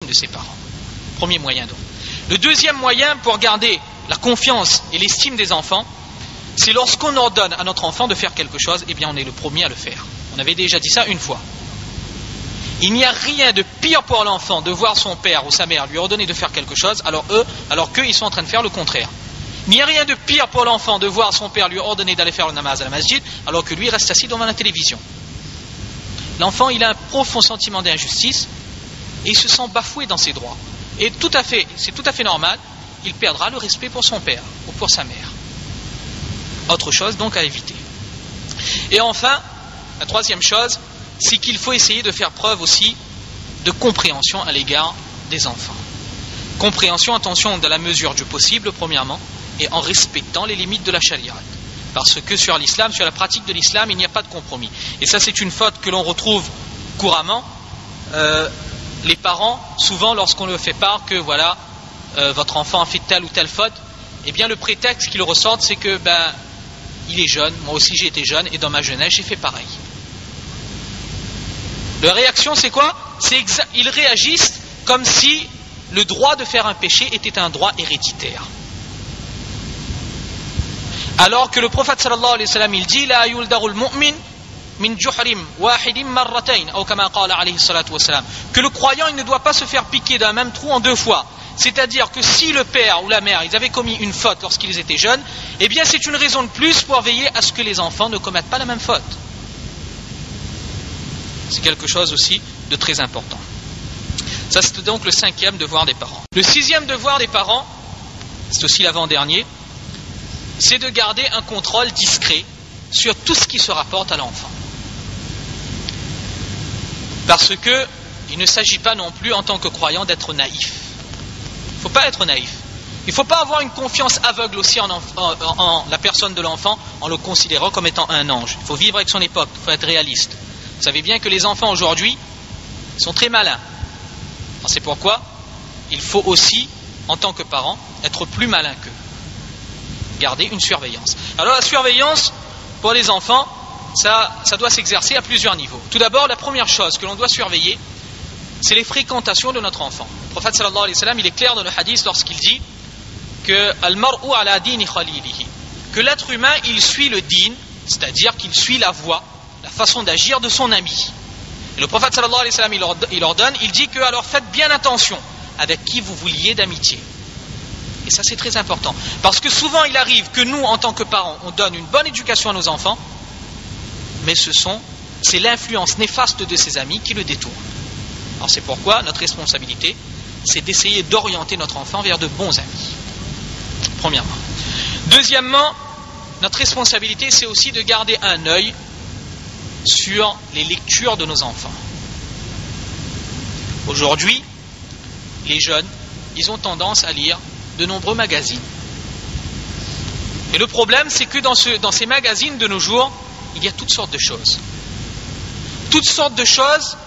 de ses parents. Premier moyen donc. Le deuxième moyen pour garder la confiance et l'estime des enfants, c'est lorsqu'on ordonne à notre enfant de faire quelque chose, eh bien on est le premier à le faire. On avait déjà dit ça une fois. Il n'y a rien de pire pour l'enfant de voir son père ou sa mère lui ordonner de faire quelque chose, alors qu'eux, ils sont en train de faire le contraire. Il n'y a rien de pire pour l'enfant de voir son père lui ordonner d'aller faire le namaz à la masjid, alors que lui reste assis devant la télévision. L'enfant, il a un profond sentiment d'injustice et il se sent bafoué dans ses droits. Et c'est tout à fait normal, il perdra le respect pour son père ou pour sa mère. Autre chose donc à éviter. Et enfin, la troisième chose, c'est qu'il faut essayer de faire preuve aussi de compréhension à l'égard des enfants. Compréhension, attention, dans la mesure du possible, premièrement, et en respectant les limites de la charia. Parce que sur l'islam, sur la pratique de l'islam, il n'y a pas de compromis. Et ça, c'est une faute que l'on retrouve couramment. Les parents, souvent, lorsqu'on leur fait part que voilà, votre enfant a fait telle ou telle faute, eh bien le prétexte qu'ils ressortent, c'est que il est jeune, moi aussi j'ai été jeune, et dans ma jeunesse j'ai fait pareil. Leur réaction, c'est quoi? Ils réagissent comme si le droit de faire un péché était un droit héréditaire. Alors que le prophète sallallahu alayhi wa sallam, il dit la yuldarul mu'min min juhrim wahidim marratayn ou kama qala alayhi salatu wa salam, que le croyant, il ne doit pas se faire piquer d'un même trou en deux fois. C'est-à-dire que si le père ou la mère, ils avaient commis une faute lorsqu'ils étaient jeunes, eh bien c'est une raison de plus pour veiller à ce que les enfants ne commettent pas la même faute. C'est quelque chose aussi de très important. Ça, c'est donc le 5e devoir des parents. Le 6e devoir des parents, c'est aussi l'avant-dernier, c'est de garder un contrôle discret sur tout ce qui se rapporte à l'enfant. Parce que il ne s'agit pas non plus en tant que croyant d'être naïf. Il ne faut pas être naïf. Il ne faut pas avoir une confiance aveugle aussi en la personne de l'enfant en le considérant comme étant un ange. Il faut vivre avec son époque, il faut être réaliste. Vous savez bien que les enfants aujourd'hui sont très malins. Alors c'est pourquoi il faut aussi, en tant que parent, être plus malin qu'eux. Garder une surveillance. Alors la surveillance pour les enfants, ça doit s'exercer à plusieurs niveaux. Tout d'abord, la première chose que l'on doit surveiller, c'est les fréquentations de notre enfant. Le prophète sallallahu alayhi wa sallam, il est clair dans le hadith lorsqu'il dit que al-mar'u ala dini khalilihi, que l'être humain, il suit le din, c'est-à-dire qu'il suit la voie, la façon d'agir de son ami. Et le prophète sallallahu alayhi wa sallam, il ordonne, il dit que alors faites bien attention avec qui vous vous liez d'amitié. Et ça, c'est très important. Parce que souvent, il arrive que nous, en tant que parents, on donne une bonne éducation à nos enfants, mais c'est l'influence néfaste de ses amis qui le détourne. Alors c'est pourquoi notre responsabilité, c'est d'essayer d'orienter notre enfant vers de bons amis. Premièrement. Deuxièmement, notre responsabilité, c'est aussi de garder un œil sur les lectures de nos enfants. Aujourd'hui, les jeunes, ils ont tendance à lire de nombreux magazines. Et le problème, c'est que dans ces magazines de nos jours, il y a toutes sortes de choses. Toutes sortes de choses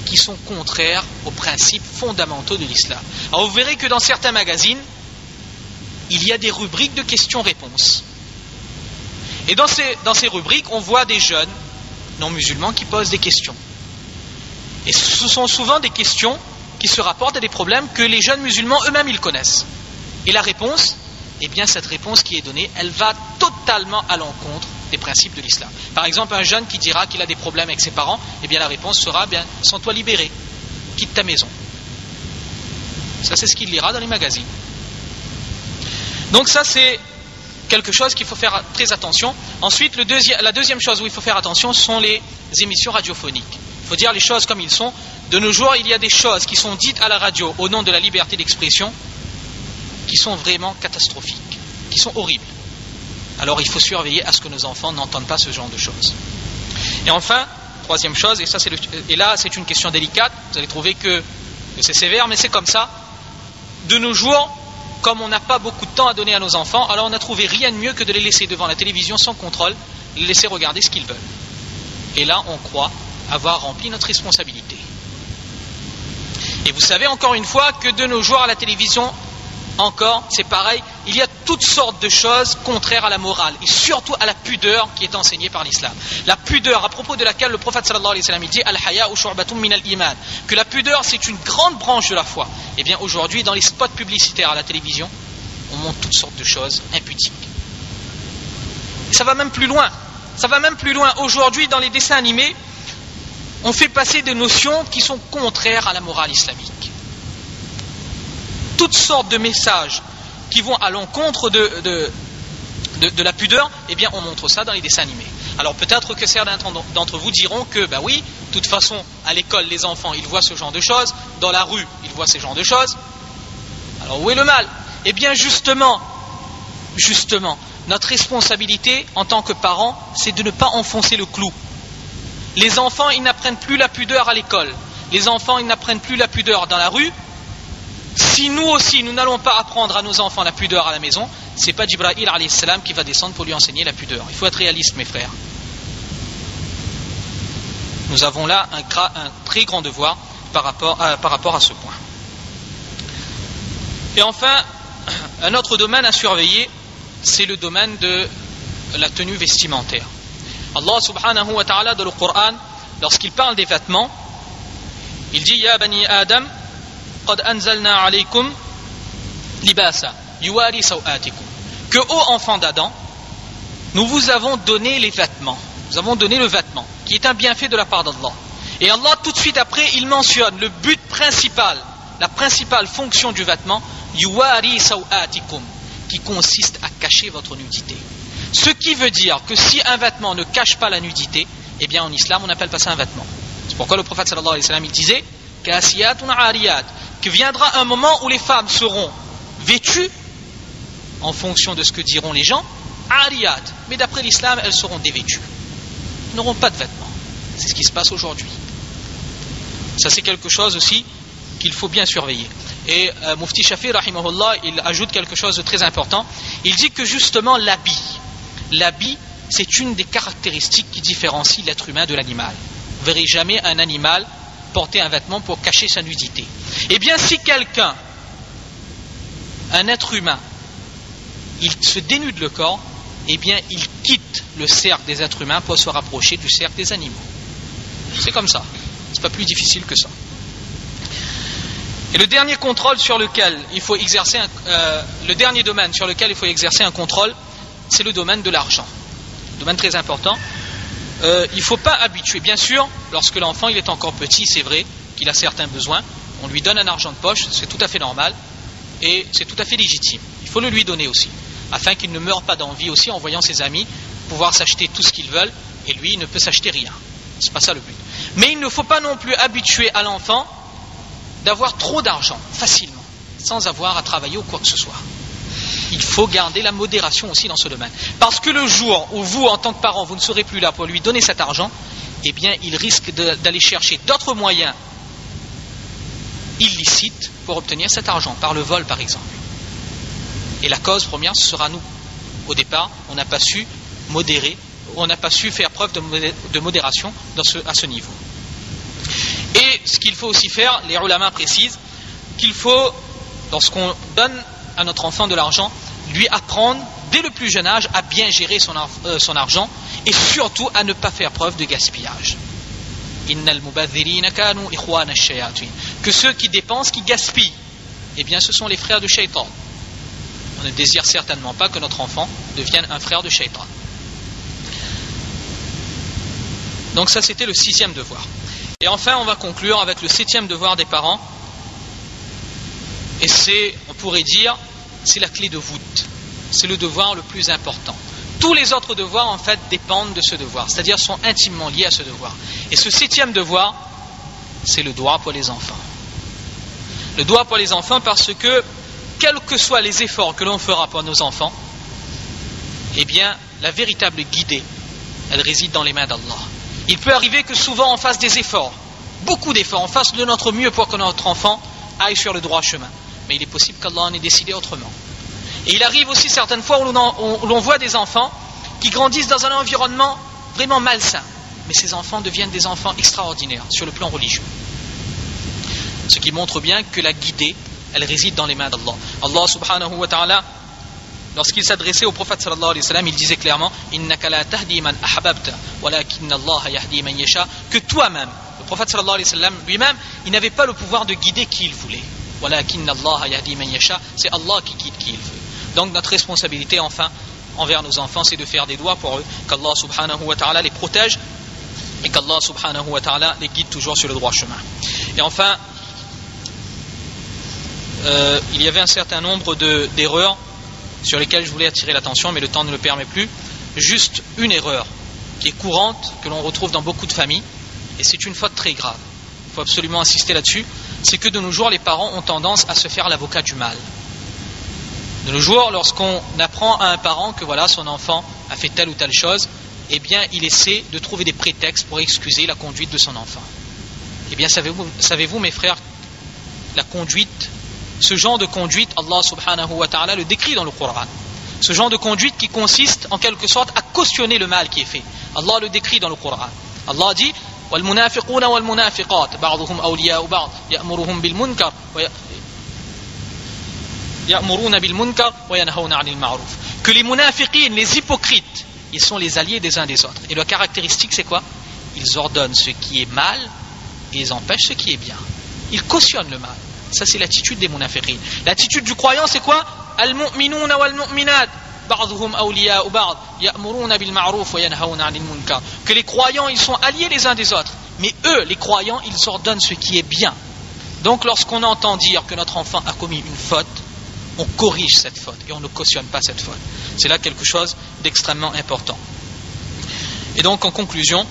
qui sont contraires aux principes fondamentaux de l'islam. Alors vous verrez que dans certains magazines, il y a des rubriques de questions-réponses. Et dans ces rubriques, on voit des jeunes non-musulmans qui posent des questions. Et ce sont souvent des questions qui se rapportent à des problèmes que les jeunes musulmans eux-mêmes ils connaissent. Et la réponse, eh bien cette réponse qui est donnée, elle va totalement à l'encontre des principes de l'islam. Par exemple, un jeune qui dira qu'il a des problèmes avec ses parents, eh bien la réponse sera, sens-toi libéré, quitte ta maison. Ça, c'est ce qu'il lira dans les magazines. Donc ça, c'est quelque chose qu'il faut faire très attention. Ensuite, la deuxième chose où il faut faire attention sont les émissions radiophoniques. Il faut dire les choses comme ils sont. De nos jours, il y a des choses qui sont dites à la radio au nom de la liberté d'expression qui sont vraiment catastrophiques, qui sont horribles. Alors il faut surveiller à ce que nos enfants n'entendent pas ce genre de choses. Et enfin, troisième chose, et là c'est une question délicate, vous allez trouver que c'est sévère, mais c'est comme ça. De nos jours, comme on n'a pas beaucoup de temps à donner à nos enfants, alors on n'a trouvé rien de mieux que de les laisser devant la télévision sans contrôle, les laisser regarder ce qu'ils veulent. Et là, on croit avoir rempli notre responsabilité. Et vous savez encore une fois que de nos jours à la télévision, encore, c'est pareil, il y a toutes sortes de choses contraires à la morale et surtout à la pudeur qui est enseignée par l'islam. La pudeur à propos de laquelle le prophète sallallahu alayhi wa sallam dit al-haya shu'batun min al-iman, que la pudeur c'est une grande branche de la foi. Eh bien aujourd'hui dans les spots publicitaires à la télévision, on montre toutes sortes de choses impudiques. Et ça va même plus loin. Ça va même plus loin. Aujourd'hui dans les dessins animés, on fait passer des notions qui sont contraires à la morale islamique. Toutes sortes de messages qui vont à l'encontre de la pudeur, eh bien on montre ça dans les dessins animés. Alors peut-être que certains d'entre vous diront que, ben oui, de toute façon, à l'école, les enfants, ils voient ce genre de choses, dans la rue, ils voient ce genre de choses. Alors où est le mal? Eh bien justement, notre responsabilité en tant que parents, c'est de ne pas enfoncer le clou. Les enfants, ils n'apprennent plus la pudeur à l'école. Les enfants, ils n'apprennent plus la pudeur dans la rue. Si nous aussi, nous n'allons pas apprendre à nos enfants la pudeur à la maison, c'est pas Jibril alayhi salam qui va descendre pour lui enseigner la pudeur. Il faut être réaliste, mes frères. Nous avons là un très grand devoir par rapport à ce point. Et enfin, un autre domaine à surveiller, c'est le domaine de la tenue vestimentaire. Allah subhanahu wa ta'ala dans le Coran, lorsqu'il parle des vêtements, il dit Ya bani Adam, qad anzalna alaykum libasa yuwari sawatikum. Que ô enfants d'Adam, nous vous avons donné les vêtements. Nous avons donné le vêtement, qui est un bienfait de la part d'Allah. Et Allah, tout de suite après, il mentionne le but principal, la principale fonction du vêtement, yuwari sawatikum, qui consiste à cacher votre nudité. Ce qui veut dire que si un vêtement ne cache pas la nudité, eh bien en islam on n'appelle pas ça un vêtement. C'est pourquoi le prophète sallallahu alayhi wa sallam il disait Kasiyatun ariyat, que viendra un moment où les femmes seront vêtues en fonction de ce que diront les gens, ariyat, mais d'après l'islam elles seront dévêtues. Elles n'auront pas de vêtements. C'est ce qui se passe aujourd'hui. Ça c'est quelque chose aussi qu'il faut bien surveiller. Et Mufti Shafi rahimahullah il ajoute quelque chose de très important. Il dit que justement l'habit, c'est une des caractéristiques qui différencie l'être humain de l'animal. Vous ne verrez jamais un animal porter un vêtement pour cacher sa nudité. Eh bien, si quelqu'un, un être humain, il se dénude le corps, eh bien, il quitte le cercle des êtres humains pour se rapprocher du cercle des animaux. C'est comme ça. C'est pas plus difficile que ça. Et le dernier contrôle sur lequel il faut exercer le dernier domaine sur lequel il faut exercer un contrôle, c'est le domaine de l'argent. Domaine très important. Il ne faut pas habituer. Bien sûr, lorsque l'enfant il est encore petit, c'est vrai qu'il a certains besoins. On lui donne un argent de poche, c'est tout à fait normal et c'est tout à fait légitime. Il faut le lui donner aussi, afin qu'il ne meure pas d'envie aussi en voyant ses amis pouvoir s'acheter tout ce qu'ils veulent et lui il ne peut s'acheter rien. C'est pas ça le but. Mais il ne faut pas non plus habituer à l'enfant d'avoir trop d'argent facilement, sans avoir à travailler ou quoi que ce soit. Il faut garder la modération aussi dans ce domaine. Parce que le jour où vous, en tant que parent, vous ne serez plus là pour lui donner cet argent, eh bien, il risque d'aller chercher d'autres moyens illicites pour obtenir cet argent, par le vol par exemple. Et la cause première, ce sera nous. Au départ, on n'a pas su modérer, on n'a pas su faire preuve de modération à ce niveau. Et ce qu'il faut aussi faire, les ulama précisent, qu'il faut, lorsqu'on donne à notre enfant de l'argent, lui apprendre dès le plus jeune âge à bien gérer son argent et surtout à ne pas faire preuve de gaspillage. Que ceux qui dépensent, qui gaspillent, eh bien ce sont les frères de Shaitan. On ne désire certainement pas que notre enfant devienne un frère de Shaitan. Donc ça c'était le 6e devoir. Et enfin on va conclure avec le 7e devoir des parents. Et c'est, on pourrait dire, c'est la clé de voûte. C'est le devoir le plus important. Tous les autres devoirs, en fait, dépendent de ce devoir, c'est-à-dire sont intimement liés à ce devoir. Et ce 7e devoir, c'est le droit pour les enfants. Le droit pour les enfants parce que, quels que soient les efforts que l'on fera pour nos enfants, eh bien, la véritable guidée, elle réside dans les mains d'Allah. Il peut arriver que souvent on fasse des efforts, beaucoup d'efforts, on fasse de notre mieux pour que notre enfant aille sur le droit chemin. Mais il est possible qu'Allah en ait décidé autrement. Et il arrive aussi certaines fois où l'on voit des enfants qui grandissent dans un environnement vraiment malsain. Mais ces enfants deviennent des enfants extraordinaires sur le plan religieux. Ce qui montre bien que la guidée, elle réside dans les mains d'Allah. Allah subhanahu wa ta'ala lorsqu'il s'adressait au prophète sallallahu alayhi wa sallam, il disait clairement innaka la tahdi man ahbabta walakinna Allah yahdi man yasha, que toi-même, le prophète sallallahu alayhi wa sallam lui-même, il n'avait pas le pouvoir de guider qui il voulait. Walakinna Allah yahdi man yasha, c'est Allah qui guide qui il veut. Donc notre responsabilité enfin envers nos enfants, c'est de faire des doigts pour eux, qu'Allah subhanahu wa ta'ala les protège et qu'Allah subhanahu wa ta'ala les guide toujours sur le droit chemin. Et enfin, il y avait un certain nombre d'erreurs sur lesquelles je voulais attirer l'attention, mais le temps ne le permet plus. Juste une erreur qui est courante, que l'on retrouve dans beaucoup de familles, et c'est une faute très grave. Il faut absolument insister là-dessus. C'est que de nos jours, les parents ont tendance à se faire l'avocat du mal. De nos jours, lorsqu'on apprend à un parent que voilà, son enfant a fait telle ou telle chose, eh bien, il essaie de trouver des prétextes pour excuser la conduite de son enfant. Eh bien, savez-vous, mes frères, la conduite, ce genre de conduite, Allah subhanahu wa ta'ala le décrit dans le Coran. Ce genre de conduite qui consiste en quelque sorte à cautionner le mal qui est fait. Allah le décrit dans le Coran. Allah dit وَالْمُنَافِقُونَ وَالْمُنَافِقَاتِ بَعْضُهُمْ أَوْلِيَاءُ بَعْضٍ يَأْمُرُونَ بِالْمُنْكَرِ وَيَنْهَوْنَ عَنِ الْمَعْرُوفِ. Que les munafiqin, les hypocrites, ils sont les alliés des uns des autres. Et leur caractéristique, c'est quoi? Ils ordonnent ce qui est mal et ils empêchent ce qui est bien. Ils cautionnent le mal. Ça, c'est l'attitude des munafiqin. L'attitude du croyant, c'est quoi? Al-mu'minuna wal-mu'minat ba'dhuhum awliya'u ba'd ya'muruna bil ma'ruf wa yanhauna 'anil munkar. Que les croyants, ils sont alliés les uns des autres. Mais eux, les croyants, ils ordonnent ce qui est bien. Donc, lorsqu'on entend dire que notre enfant a commis une faute, on corrige cette faute et on ne cautionne pas cette faute. C'est là quelque chose d'extrêmement important. Et donc, en conclusion,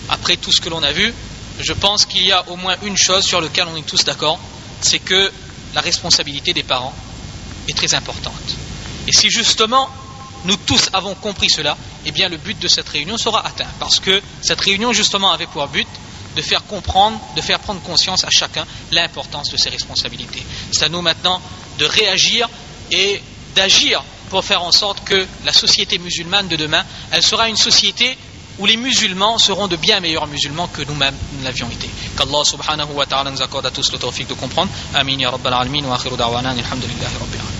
après tout ce que l'on a vu, je pense qu'il y a au moins une chose sur laquelle on est tous d'accord, c'est que la responsabilité des parents est très importante. Et si justement nous tous avons compris cela, eh bien le but de cette réunion sera atteint. Parce que cette réunion justement avait pour but de faire comprendre, de faire prendre conscience à chacun l'importance de ses responsabilités. C'est à nous maintenant de réagir et d'agir pour faire en sorte que la société musulmane de demain, elle sera une société où les musulmans seront de bien meilleurs musulmans que nous-mêmes nous l'avions été. Qu'Allah subhanahu wa ta'ala nous accorde à tous le tawfiq de comprendre. Amin ya rabbal alamin wa akhiru da'wana alhamdulillahi rabbil alamin.